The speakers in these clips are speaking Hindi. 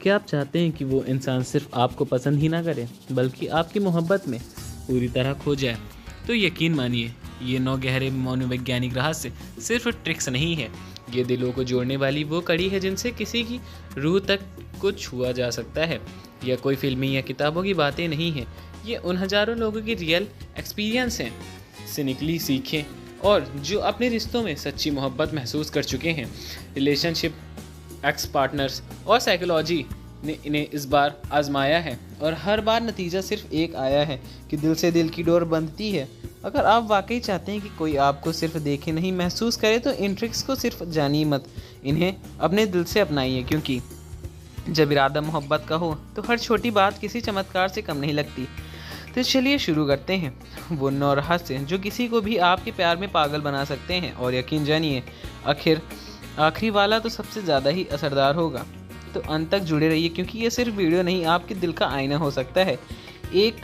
क्या आप चाहते हैं कि वो इंसान सिर्फ आपको पसंद ही ना करे बल्कि आपकी मोहब्बत में पूरी तरह खो जाए? तो यकीन मानिए, ये 9 गहरे मनोवैज्ञानिक रहस्य सिर्फ ट्रिक्स नहीं है। ये दिलों को जोड़ने वाली वो कड़ी है जिनसे किसी की रूह तक को छुआ जा सकता है। यह कोई फिल्मी या किताबों की बातें नहीं है, ये उन हजारों लोगों की रियल एक्सपीरियंस हैं से निकली सीखें और जो अपने रिश्तों में सच्ची मोहब्बत महसूस कर चुके हैं। रिलेशनशिप एक्स पार्टनर्स और साइकोलॉजी ने इन्हें इस बार आजमाया है और हर बार नतीजा सिर्फ एक आया है कि दिल से दिल की डोर बंधती है। अगर आप वाकई चाहते हैं कि कोई आपको सिर्फ देखे नहीं महसूस करे तो इन ट्रिक्स को सिर्फ जानिए मत, इन्हें अपने दिल से अपनाइए, क्योंकि जब इरादा मोहब्बत का हो तो हर छोटी बात किसी चमत्कार से कम नहीं लगती। तो चलिए शुरू करते हैं वो 9 रहस्य जो किसी को भी आपके प्यार में पागल बना सकते हैं। और यकीन जानिए, आखिरी वाला तो सबसे ज़्यादा ही असरदार होगा। तो अंत तक जुड़े रहिए, क्योंकि ये सिर्फ वीडियो नहीं, आपके दिल का आईना हो सकता है। एक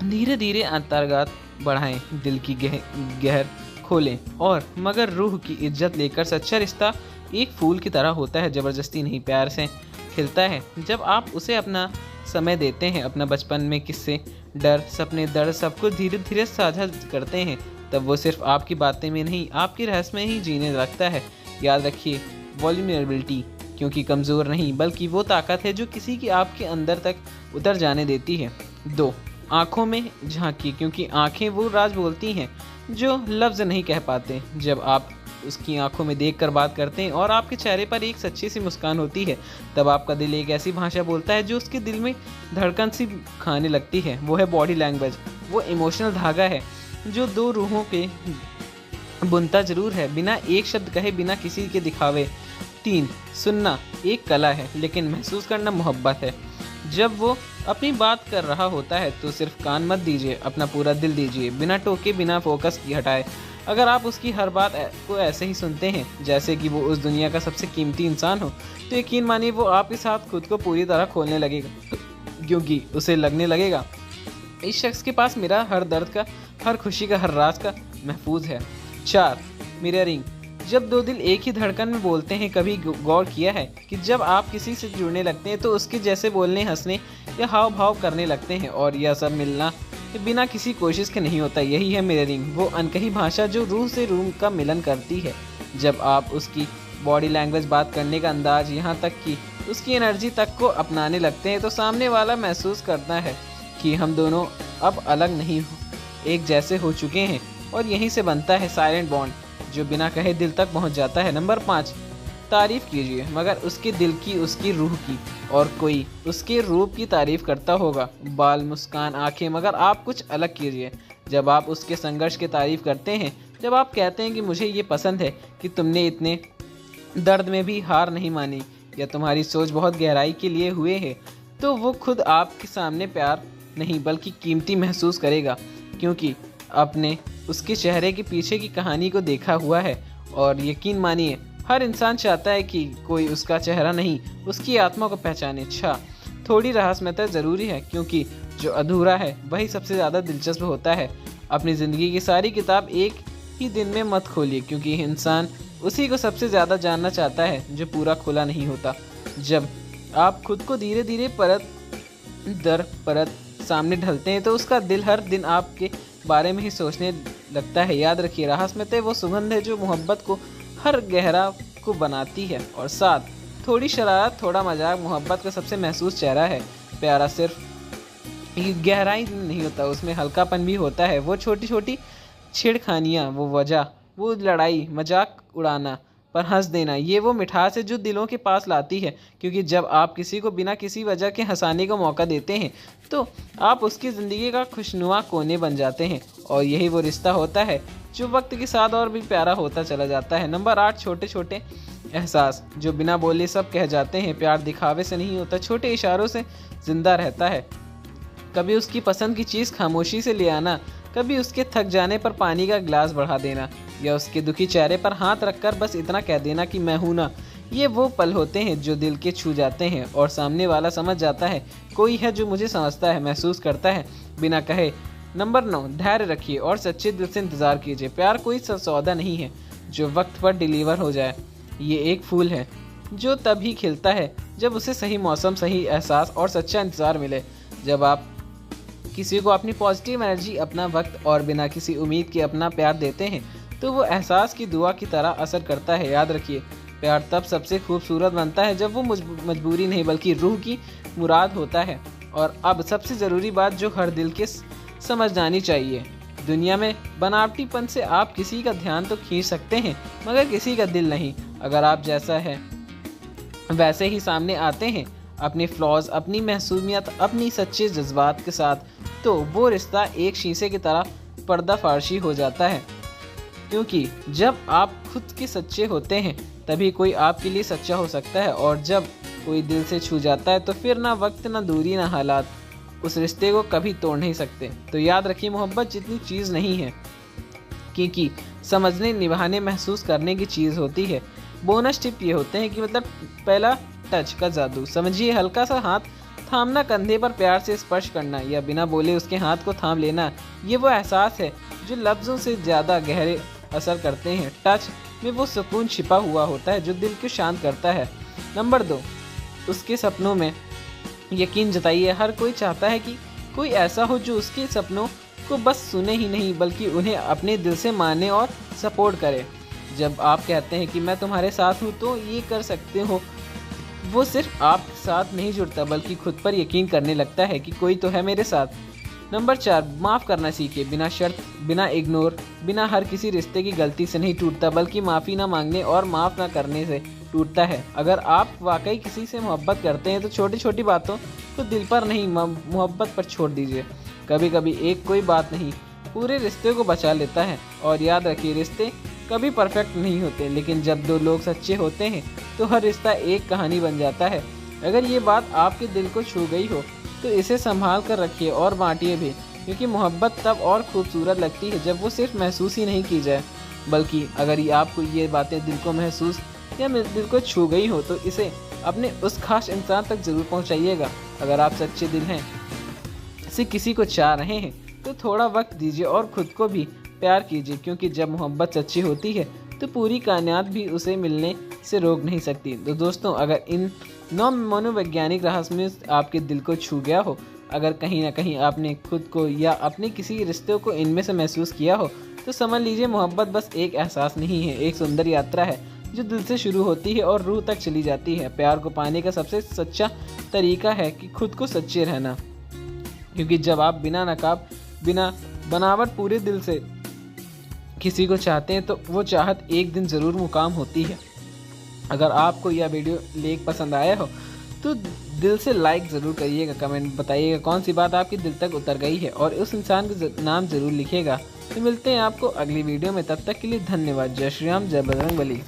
धीरे धीरे अंतर्गत बढ़ाएं, दिल की गहर खोलें और मगर रूह की इज्जत लेकर। सच्चा रिश्ता एक फूल की तरह होता है, ज़बरदस्ती नहीं, प्यार से खिलता है। जब आप उसे अपना समय देते हैं, अपना बचपन में किस्से, डर, सपने, दर्द सब कुछ धीरे धीरे साझा करते हैं, तब वो सिर्फ आपकी बातें में नहीं, आपकी रहस्य में ही जीने लगता है। याद रखिए, वल्नरेबिलिटी क्योंकि कमज़ोर नहीं बल्कि वो ताकत है जो किसी की आपके अंदर तक उतर जाने देती है। 2, आँखों में झांकी, क्योंकि आँखें वो राज बोलती हैं जो लफ्ज़ नहीं कह पाते। जब आप उसकी आंखों में देखकर बात करते हैं और आपके चेहरे पर एक सच्ची सी मुस्कान होती है, तब आपका दिल एक ऐसी भाषा बोलता है जो उसके दिल में धड़कन सी खाने लगती है। वो है बॉडी लैंग्वेज, वो इमोशनल धागा है जो 2 रूहों के बुनता जरूर है, बिना एक शब्द कहे, बिना किसी के दिखावे। 3, सुनना एक कला है लेकिन महसूस करना मोहब्बत है। जब वो अपनी बात कर रहा होता है तो सिर्फ कान मत दीजिए, अपना पूरा दिल दीजिए, बिना टोके, बिना फोकस की हटाए। अगर आप उसकी हर बात को ऐसे ही सुनते हैं जैसे कि वो उस दुनिया का सबसे कीमती इंसान हो, तो यकीन मानिए वो आपके साथ खुद को पूरी तरह खोलने लगेगा, क्योंकि उसे लगने लगेगा इस शख्स के पास मेरा हर दर्द का, हर खुशी का, हर राज का महफूज है। 4, मिररिंग, जब 2 दिल एक ही धड़कन में बोलते हैं। कभी गौर किया है कि जब आप किसी से जुड़ने लगते हैं तो उसके जैसे बोलने, हंसने या हाव भाव करने लगते हैं, और यह सब मिलना बिना किसी कोशिश के नहीं होता। यही है मिररिंग, वो अनकही भाषा जो रूह से रूह का मिलन करती है। जब आप उसकी बॉडी लैंग्वेज, बात करने का अंदाज, यहाँ तक कि उसकी एनर्जी तक को अपनाने लगते हैं तो सामने वाला महसूस करता है कि हम दोनों अब अलग नहीं, एक जैसे हो चुके हैं। और यहीं से बनता है साइलेंट बॉन्ड जो बिना कहे दिल तक पहुँच जाता है। नंबर 5, तारीफ़ कीजिए, मगर उसके दिल की, उसकी रूह की। और कोई उसके रूप की तारीफ़ करता होगा, बाल, मुस्कान, आंखें, मगर आप कुछ अलग कीजिए। जब आप उसके संघर्ष की तारीफ़ करते हैं, जब आप कहते हैं कि मुझे ये पसंद है कि तुमने इतने दर्द में भी हार नहीं मानी, या तुम्हारी सोच बहुत गहराई के लिए हुए है, तो वो खुद आपके सामने प्यार नहीं बल्कि कीमती महसूस करेगा, क्योंकि आपने उसके चेहरे के पीछे की कहानी को देखा हुआ है। और यकीन मानिए, हर इंसान चाहता है कि कोई उसका चेहरा नहीं, उसकी आत्मा को पहचाने। अच्छा, थोड़ी रहस्यमयता ज़रूरी है, क्योंकि जो अधूरा है वही सबसे ज़्यादा दिलचस्प होता है। अपनी ज़िंदगी की सारी किताब एक ही दिन में मत खोलिए, क्योंकि इंसान उसी को सबसे ज़्यादा जानना चाहता है जो पूरा खुला नहीं होता। जब आप खुद को धीरे धीरे परत दर परत सामने ढलते हैं तो उसका दिल हर दिन आपके बारे में ही सोचने लगता है। याद रखिए, रहस्यमयता वो सुगंध है जो मोहब्बत को हर गहरा को बनाती है। और 7, थोड़ी शरारत, थोड़ा मजाक मोहब्बत का सबसे महसूस चेहरा है। प्यारा सिर्फ गहराई नहीं होता, उसमें हल्कापन भी होता है। वो छोटी छोटी छेड़खानियाँ, वो वजह, वो लड़ाई, मजाक उड़ाना पर हंस देना, ये वो मिठास है जो दिलों के पास लाती है। क्योंकि जब आप किसी को बिना किसी वजह के हंसाने का मौका देते हैं तो आप उसकी ज़िंदगी का खुशनुमा कोने बन जाते हैं। और यही वो रिश्ता होता है जो वक्त के साथ और भी प्यारा होता चला जाता है। नंबर 8, छोटे छोटे एहसास जो बिना बोले सब कह जाते हैं। प्यार दिखावे से नहीं होता, छोटे इशारों से ज़िंदा रहता है। कभी उसकी पसंद की चीज़ खामोशी से ले आना, कभी उसके थक जाने पर पानी का गिलास बढ़ा देना, या उसके दुखी चेहरे पर हाथ रखकर बस इतना कह देना कि मैं हूँ ना। ये वो पल होते हैं जो दिल के छू जाते हैं और सामने वाला समझ जाता है कोई है जो मुझे समझता है, महसूस करता है बिना कहे। नंबर 9, धैर्य रखिए और सच्चे दिल से इंतज़ार कीजिए। प्यार कोई सौदा नहीं है जो वक्त पर डिलीवर हो जाए। ये एक फूल है जो तभी खिलता है जब उसे सही मौसम, सही एहसास और सच्चा इंतज़ार मिले। जब आप किसी को अपनी पॉजिटिव एनर्जी, अपना वक्त और बिना किसी उम्मीद के अपना प्यार देते हैं तो वो एहसास की दुआ की तरह असर करता है। याद रखिए, प्यार तब सबसे खूबसूरत बनता है जब वो मजबूरी नहीं बल्कि रूह की मुराद होता है। और अब सबसे ज़रूरी बात जो हर दिल के समझ जानी चाहिए, दुनिया में बनावटीपन से आप किसी का ध्यान तो खींच सकते हैं मगर किसी का दिल नहीं। अगर आप जैसा है वैसे ही सामने आते हैं, अपने फ्लॉज, अपनी मासूमियत, अपनी सच्चे जज्बात के साथ, तो वो रिश्ता एक शीशे की तरह पर्दाफाशी हो जाता है। क्योंकि जब आप खुद के सच्चे होते हैं तभी कोई आपके लिए सच्चा हो सकता है। और जब कोई दिल से छू जाता है तो फिर ना वक्त, ना दूरी, ना हालात उस रिश्ते को कभी तोड़ नहीं सकते। तो याद रखिए, मोहब्बत जितनी चीज़ नहीं है क्योंकि समझने, निभाने, महसूस करने की चीज़ होती है। बोनस टिप ये होते हैं कि मतलब पहला, टच का जादू। समझिए, हल्का सा हाथ थामना, कंधे पर प्यार से स्पर्श करना या बिना बोले उसके हाथ को थाम लेना, ये वो एहसास है जो लफ्ज़ों से ज़्यादा गहरे असर करते हैं। टच में वो सुकून छिपा हुआ होता है जो दिल को शांत करता है। नंबर 2, उसके सपनों में यकीन जताइए। हर कोई चाहता है कि कोई ऐसा हो जो उसके सपनों को बस सुने ही नहीं बल्कि उन्हें अपने दिल से माने और सपोर्ट करे। जब आप कहते हैं कि मैं तुम्हारे साथ हूँ तो ये कर सकते हो, वो सिर्फ आपके साथ नहीं जुड़ता बल्कि खुद पर यकीन करने लगता है कि कोई तो है मेरे साथ। नंबर 4, माफ़ करना सीखिए। बिना शर्त, बिना इग्नोर, बिना हर किसी रिश्ते की गलती से नहीं टूटता बल्कि माफ़ी ना मांगने और माफ़ ना करने से टूटता है। अगर आप वाकई किसी से मोहब्बत करते हैं तो छोटी छोटी बातों को दिल पर नहीं, मोहब्बत पर छोड़ दीजिए। कभी कभी एक कोई बात नहीं पूरे रिश्ते को बचा लेता है। और याद रखिए, रिश्ते कभी परफेक्ट नहीं होते लेकिन जब दो लोग सच्चे होते हैं तो हर रिश्ता एक कहानी बन जाता है। अगर ये बात आपके दिल को छू गई हो तो इसे संभाल कर रखिए और बांटिए भी, क्योंकि मोहब्बत तब और खूबसूरत लगती है जब वो सिर्फ महसूस ही नहीं की जाए बल्कि अगर ये आपको ये बातें दिल को महसूस या दिल को छू गई हो तो इसे अपने उस खास इंसान तक ज़रूर पहुंचाइएगा। अगर आप सच्चे दिल हैं से किसी को चाह रहे हैं तो थोड़ा वक्त दीजिए और ख़ुद को भी प्यार कीजिए, क्योंकि जब मोहब्बत सच्ची होती है तो पूरी कायनात भी उसे मिलने से रोक नहीं सकती। तो दोस्तों, अगर इन 9 मनोवैज्ञानिक रहस्य में आपके दिल को छू गया हो, अगर कहीं ना कहीं आपने खुद को या अपने किसी रिश्ते को इनमें से महसूस किया हो, तो समझ लीजिए मोहब्बत बस एक एहसास नहीं है, एक सुंदर यात्रा है जो दिल से शुरू होती है और रूह तक चली जाती है। प्यार को पाने का सबसे सच्चा तरीका है कि खुद को सच्चे रहना, क्योंकि जब आप बिना नकाब, बिना बनावट, पूरे दिल से किसी को चाहते हैं तो वो चाहत एक दिन ज़रूर मुकाम होती है। अगर आपको यह वीडियो लेख पसंद आया हो तो दिल से लाइक ज़रूर करिएगा, कमेंट बताइएगा कौन सी बात आपके दिल तक उतर गई है और उस इंसान का नाम ज़रूर लिखिएगा। तो मिलते हैं आपको अगली वीडियो में, तब तक के लिए धन्यवाद। जय श्री राम, जय बजरंग बली।